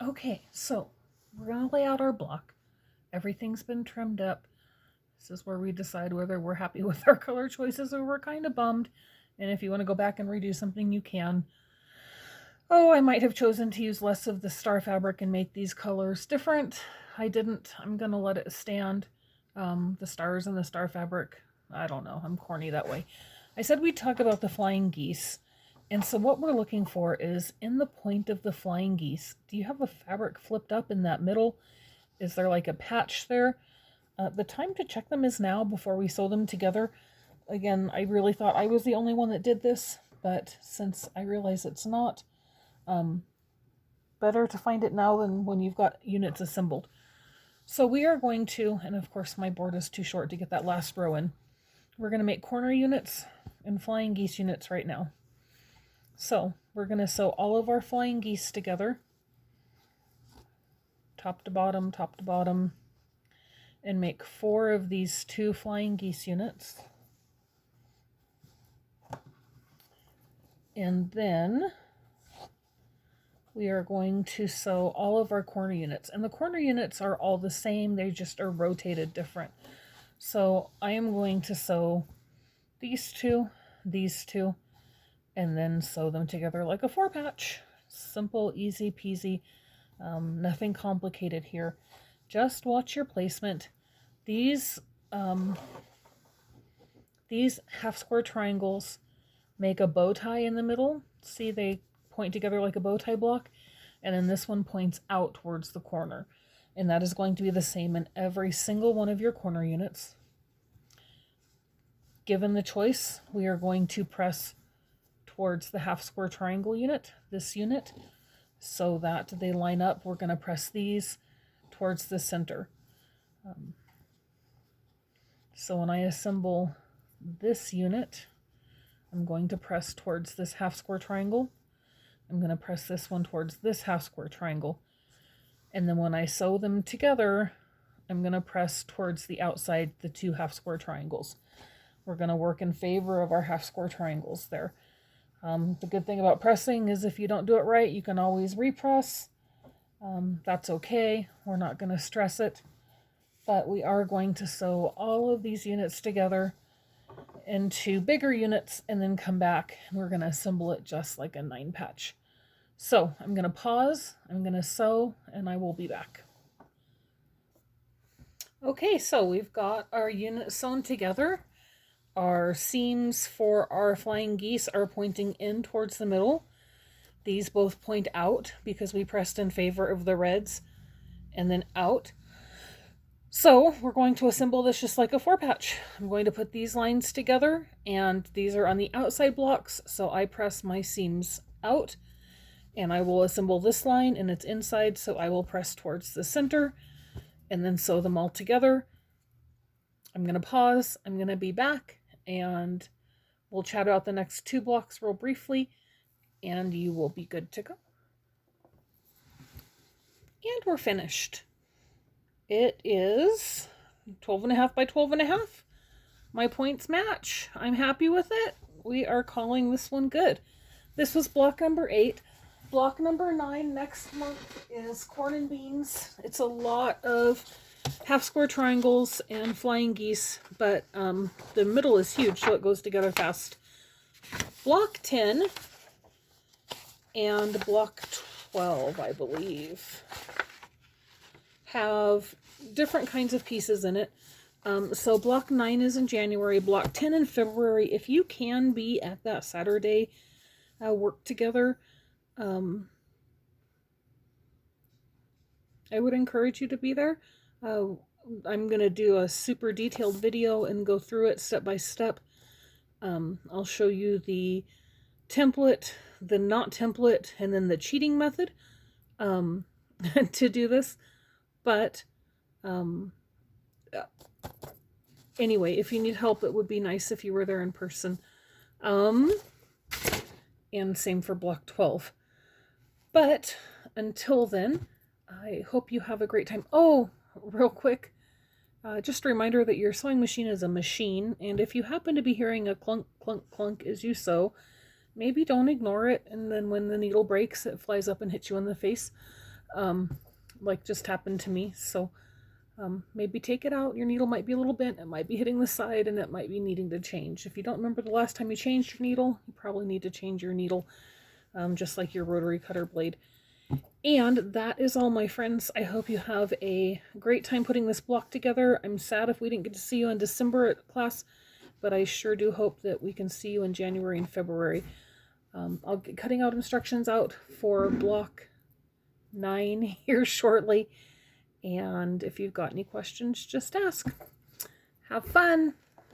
Okay, so we're going to lay out our block. Everything's been trimmed up. This is where we decide whether we're happy with our color choices or we're kind of bummed. And if you want to go back and redo something, you can. Oh, I might have chosen to use less of the star fabric and make these colors different. I didn't. I'm going to let it stand. The stars and the star fabric, I don't know. I'm corny that way. I said we'd talk about the flying geese. And so what we're looking for is in the point of the flying geese, do you have a fabric flipped up in that middle? Is there like a patch there? The time to check them is now before we sew them together. Again, I really thought I was the only one that did this, but since I realize it's not, um, better to find it now than when you've got units assembled. So we are going to, and of course my board is too short to get that last row in, we're going to make corner units and flying geese units right now. So we're going to sew all of our flying geese together, top to bottom, and make 4 of these 2 flying geese units. And then we are going to sew all of our corner units. And the corner units are all the same, they just are rotated different. So I am going to sew these 2, and then sew them together like a 4-patch. Simple, easy peasy, nothing complicated here. Just watch your placement. These half square triangles make a bow tie in the middle. See, they point together like a bow tie block, and then this one points out towards the corner, and that is going to be the same in every single one of your corner units. Given the choice, we are going to press towards the half square triangle unit, this unit, so that they line up. We're going to press these towards the center. So when I assemble this unit, I'm going to press towards this half square triangle. I'm going to press this one towards this half square triangle. And then when I sew them together, I'm going to press towards the outside, the 2 half square triangles. We're going to work in favor of our half square triangles there. The good thing about pressing is if you don't do it right, you can always repress. That's okay. We're not going to stress it. But we are going to sew all of these units together into bigger units and then come back and we're going to assemble it just like a 9-patch. So I'm going to pause, I'm going to sew, and I will be back. Okay, so we've got our unit sewn together. Our seams for our flying geese are pointing in towards the middle. These both point out because we pressed in favor of the reds and then out. So we're going to assemble this just like a 4-patch. I'm going to put these lines together, and these are on the outside blocks, so I press my seams out, and I will assemble this line and it's inside, so I will press towards the center and then sew them all together. I'm going to pause, I'm going to be back, and we'll chat about the next 2 blocks real briefly, and you will be good to go. And we're finished. It is 12.5 by 12.5. My points match. I'm happy with it. We are calling this one good. This was block number 8. Block number 9 next month is corn and beans. It's a lot of half square triangles and flying geese, but the middle is huge, so it goes together fast. Block 10 and block 12, I believe, have different kinds of pieces in it. So block 9 is in January, block 10 in February. If you can be at that Saturday work together, I would encourage you to be there. I'm going to do a super detailed video and go through it step by step. I'll show you the template, the not template, and then the cheating method to do this. But anyway, if you need help, it would be nice if you were there in person. And same for block 12. But until then, I hope you have a great time. Oh, real quick, just a reminder that your sewing machine is a machine, and if you happen to be hearing a clunk, clunk, clunk as you sew, maybe don't ignore it, and then when the needle breaks, it flies up and hits you in the face. like just happened to me. So maybe take it out. Your needle might be a little bent. It might be hitting the side and it might be needing to change. If you don't remember the last time you changed your needle, you probably need to change your needle, just like your rotary cutter blade. And that is all, my friends. I hope you have a great time putting this block together. I'm sad if we didn't get to see you in December at class, but I sure do hope that we can see you in January and February. I'll get cutting out instructions out for block 9 here shortly. And if you've got any questions, just ask. Have fun!